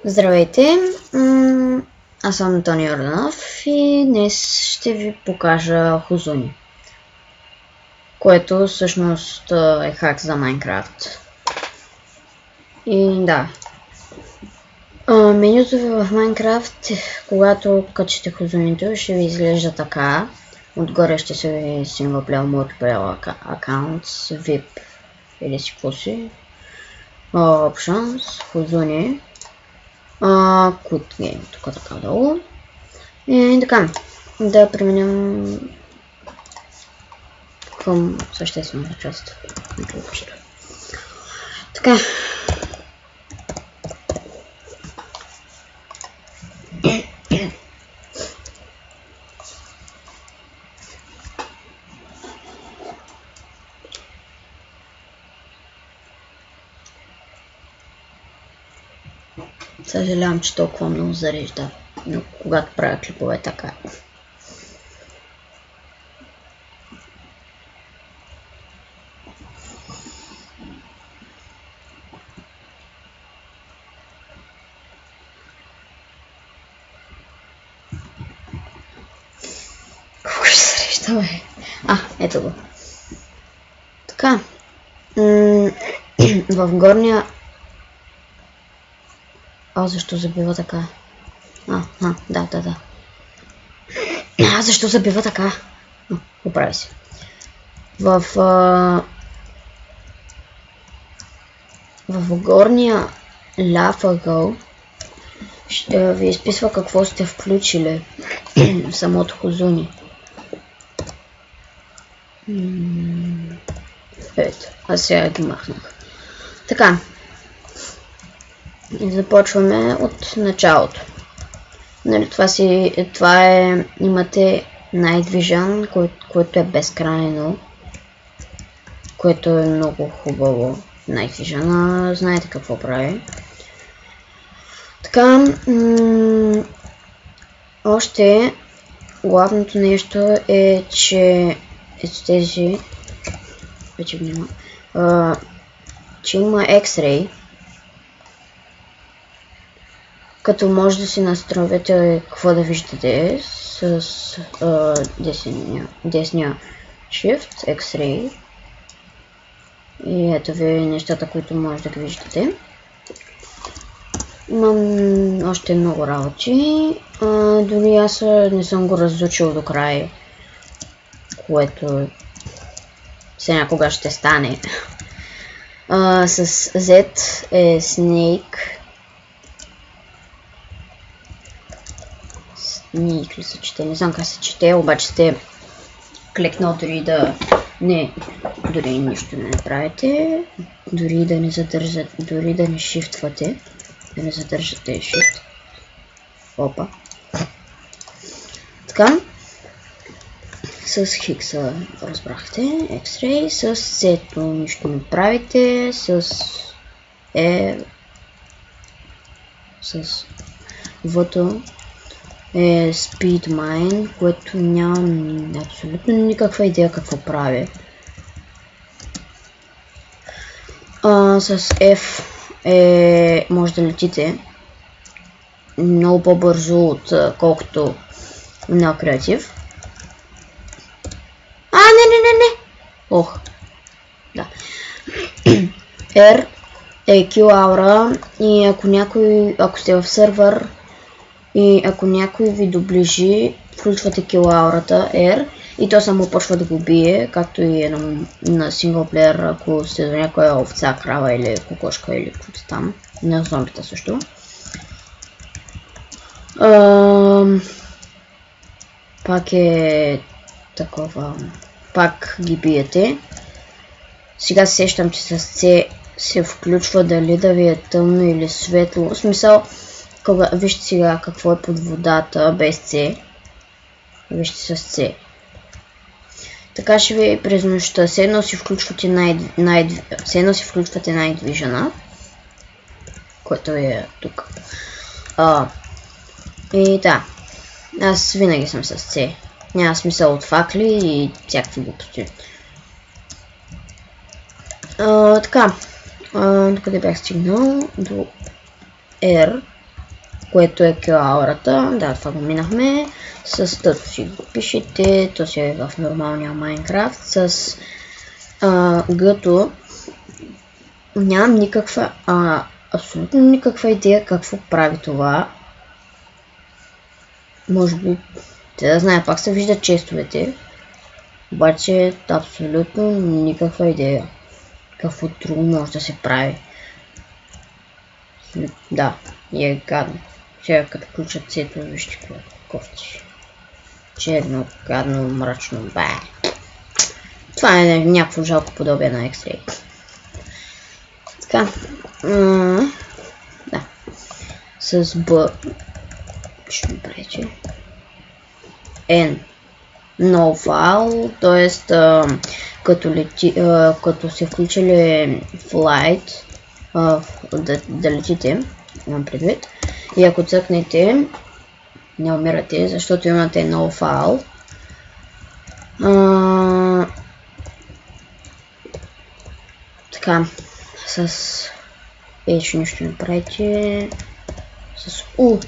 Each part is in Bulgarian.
Здравейте, аз съм Антони Йорданов и днес ще ви покажа Хузуни, което всъщност е хак за Майнкрафт. И да, менюто ви в Майнкрафт, когато качите Хузунито, ще ви изглежда така. Отгоре ще се ви синглплеер, мултиплеер аккаунт, VIP или си какво си, Options, Хузуни. Quit Game, тук така долу. И така, да преминем към съществената част на клипчето. Така. Съжалявам, че толкова много зарежда, но когато правя клипове така. Колко ще зарежда, бе? Ето го. Така. В горния... защо забива така? Да. Защо забива така? Оправи се. В горния ляв ъгъл ще ви изписва какво сте включили в самото Хузуни. Ето, аз сега ги махнах. Така. И започваме от началото. Нали, това е, имате Night Vision, което е безкрайно, което е много хубаво. Night Vision, знаете какво прави. Така, още главното нещо е, че тези, вече внимавам, че има X-Ray, като може да си настроите какво да виждате с десния Shift, X-Ray. И ето ви нещата, които може да ги виждате. Имам още много работи. Дори аз не съм го разучил до край, което все някога ще стане. С Z е Snake. Snake ли се чете? Не знам как се чете, обаче сте кликнал дори да дори нищо не направите, дори да не задържате, дори да не шифтвате, да не задържате shift. Опа. Така. С хикса разбрахте, X-Ray, с Z нищо не правите, с V-то е Speed Mine, което нямам абсолютно никаква идея какво прави. С F може да летите много по-бързо от колкото на креатив. Не! Ох! Да. R е Q Aura и ако сте в сервер и ако някой ви доближи, включвате Kill Aura-та R и то само почва да го бие, както и на синглплеер, ако сте до някоя овца, крава или кокошка или каквото там, на зомбита също. Пак е такова, пак ги биете. Сега се сещам, че с C се включва дали да ви е тъмно или светло. В смисъл, вижте сега какво е под водата без C. Вижте с C. Така ще ви през нощта. Седно си включвате Night Vision, което е тук. И да. Аз винаги съм с C. Няма смисъл от факли и всякакви глупости. Така. Докъде бях стигнал? До R. което е QA-аурата. Да, това го минахме. С тъто си го пишете, то си е в нормалния Майнкрафт. С G-то нямам никаква, абсолютно никаква идея какво прави това. Може би, те да знае, пак се виждат честовете. Обаче абсолютно никаква идея какво друго може да се прави. Да, и е гадно. Сега като включат цето, вижте какво кофти. Черно, гадно, мрачно, бе. Това е някакво жалко подобие на X-Ray. Така. Да. С B. Ще ми пречи. N. No file, т.е. като се включили flight, да летите, имам предвид, и ако цъкнете, не умирате, защото имате no file. Така, с H нищо не правите, с U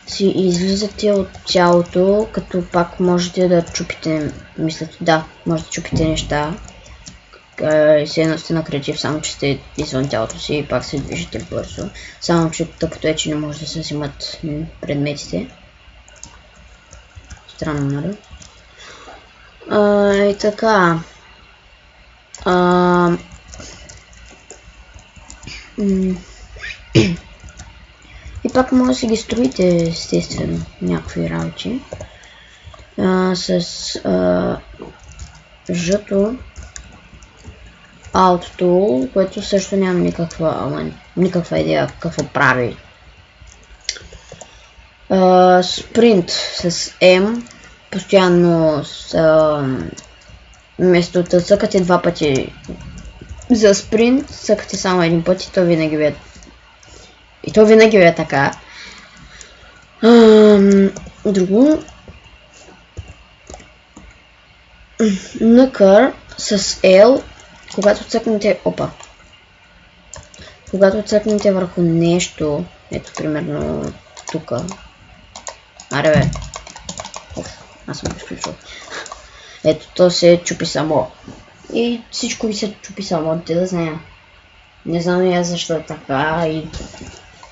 си излизате от тялото, като пак можете да чупите, мислите, да, може да чупите неща. Си едно сте на креатив, само че сте извън тялото си и пак се движите бързо. Само че тъпото е, че не може да се взимат предметите. Странно, нали? И така. И пак може да си ги строите, естествено, някакви работи. С Ж-то Alt Tool, което също нямам никаква идея какво прави. Sprint с M, постоянно вместо да цъкате два пъти за спринт, цъкате само един път и то винаги е така. Друго. Накър с L, когато цъкнете върху нещо, ето примерно тук. Аре бе. Аз съм го изключил. Ето, то се чупи само. И всичко ви се чупи само, те да знаем. Не знам и аз защо е така и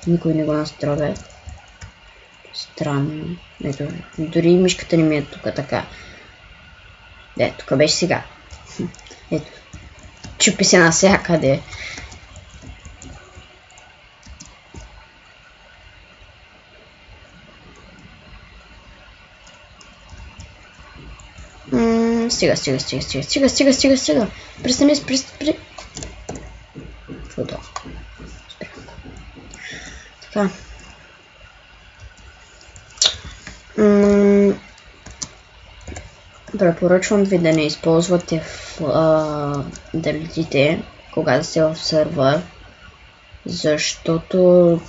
никой не го настроя. Странно. Ето, дори мишката не ми е тук така. Ето, тук беше сега. Ето, чупи се навсякъде. Стига. Престани. Фото. Така. Препоръчвам ви да не използвате да летите, когато сте в сервер, защото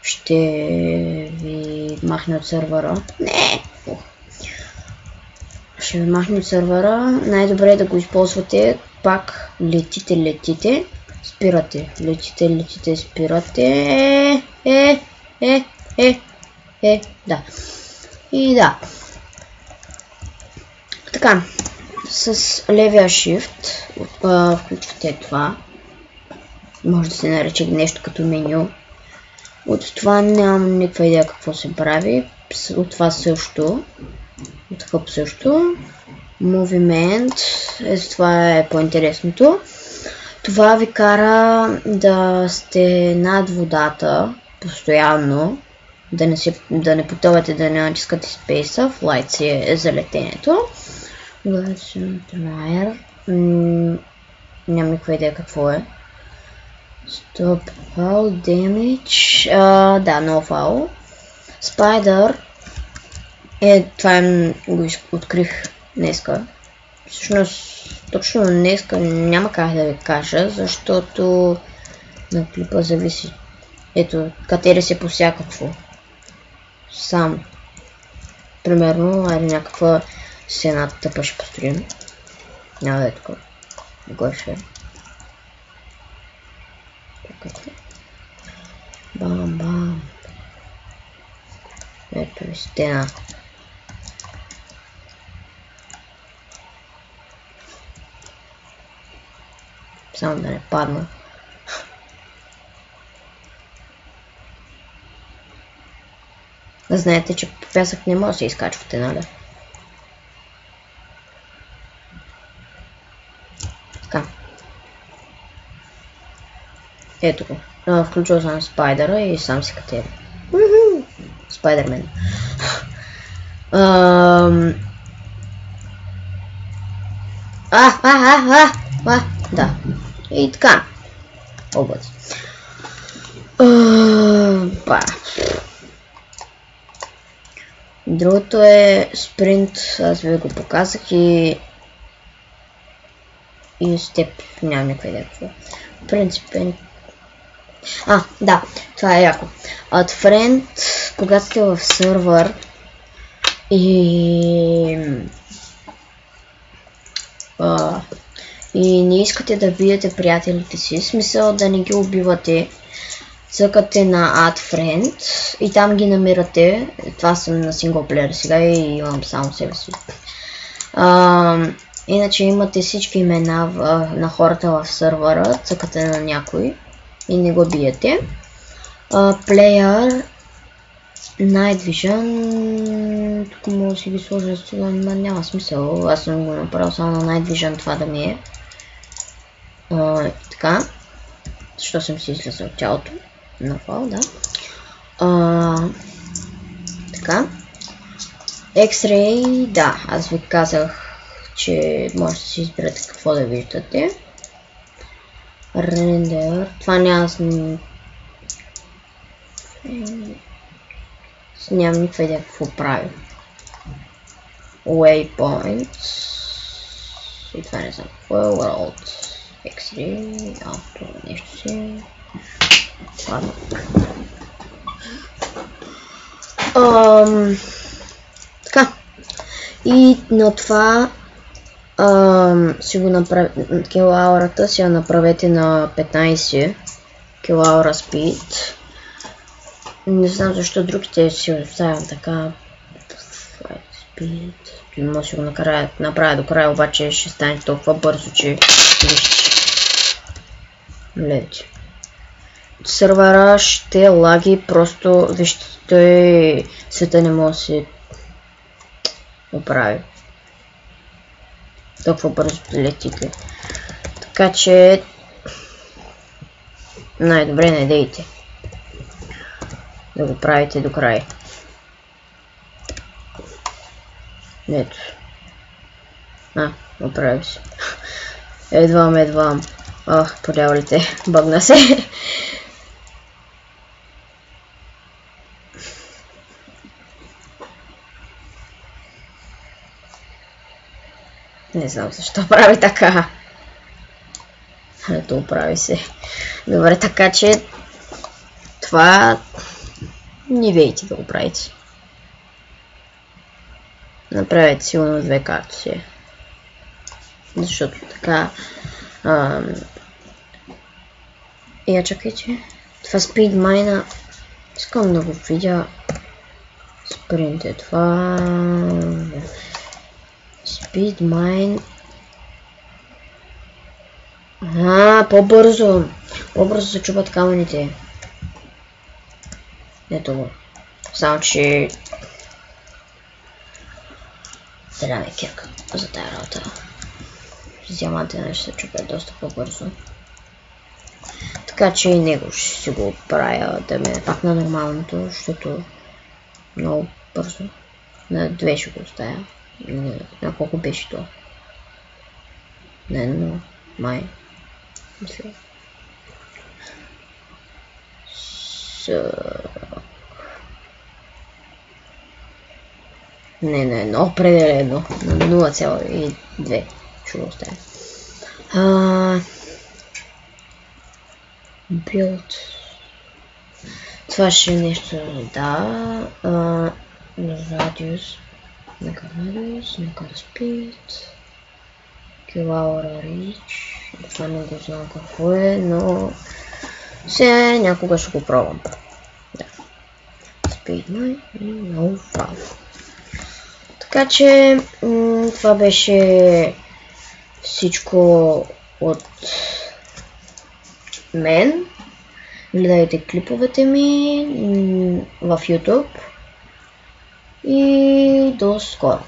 ще ви махне от сервера. Ще ви махне от сервера. Най-добре е да го използвате. Пак летите, спирате. Летите, спирате. Да. И да. Така. С левия shift включвате това. Може да се нарече нещо като меню. От това нямам никаква идея какво се прави. От това също. От хъп също. Movement. Ето това е по-интересното. Това ви кара да сте над водата постоянно. Да не потъвате, да не натискате спейса. Flight си е за летенето. Нямам никаква идея какво е. Stop foul damage. Да, no foul. Spider. Това го открих днеска. Всъщност, точно днеска няма как да ви кажа, защото на клипа зависи. Ето, катери се по всякакво. Сам. Примерно, айде някаква сцена тъпа ще построим. Няма да е такова. Го ще. Бам, бам. Ето и стена. Само да не падна. Знаете, че по пясък не може да се изкачвате, нали? Така. Ето го. Включил съм спайдера и сам си катери. Спайдермен. Да. И така. Обът. Другото е спринт, аз ви го показах и с теб нямам никаква идея какво. В принцип да, това е яко. От френд, когато сте в сървър и не искате да биете приятелите си, смисъл да не ги убивате, цъкате на Add Friend и там ги намирате. Това съм на синглплеер сега и имам само себе си. Иначе имате всички имена на хората в сървъра, цъкате на някой и не го биете. Player, Night Vision, тук мога да си ги сложа, няма смисъл, аз съм го направил само на Night Vision това да ми е. Така, защо съм си излезал от тялото? На фал, да. Така. X-Ray, да, аз ви казах, че може да си изберете какво да виждате. Render, това нямам никаква идея какво прави. Waypoints, и това не знам какво е. World, X-Ray, авто, нещо си. Ладно. Така. И на това си го направите, килоаурата си я направете на 15 килоаура спид. Не знам защо другите си оставям така. Спид. Може да си го направя до края, обаче ще стане толкова бързо, че лети. Сървъра ще лаги, просто вижте, той света не може да се оправи. Толкова бързо летите. Така че най-добре не дейте да го правите до край. Ето. Оправи се. Едвам. Подявалите, бъгна се. Не знам защо прави така. Ето, оправи се. Добре, така че това не дейте да го правите. Направете силно 2 картуси. Защото така... Я чакайте. Това спид майна... Искам да го видя. Спринт е това... Speed mine. По-бързо. По-бързо се чупат камъните. Ето го. Само че... Трябва ми кирка за тая работа. С диамантите ще се чупят доста по-бързо. Така че и него ще си го правя да ме е пак на нормалното, защото много бързо. На 2 ще го оставя. На колко беше то? На 1 май. Мисля. Не на 1, определено. На 0,2 ще го оставя. Build. Това ще е нещо, да. Радиус. Нека радиус, нека speed. Килаура reach. Това не го знам какво е, но Се някога ще го пробвам. Да. Speedmine и много фал. Така че това беше всичко от мен. Гледайте клиповете ми в YouTube и до скоро.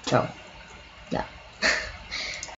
Чао!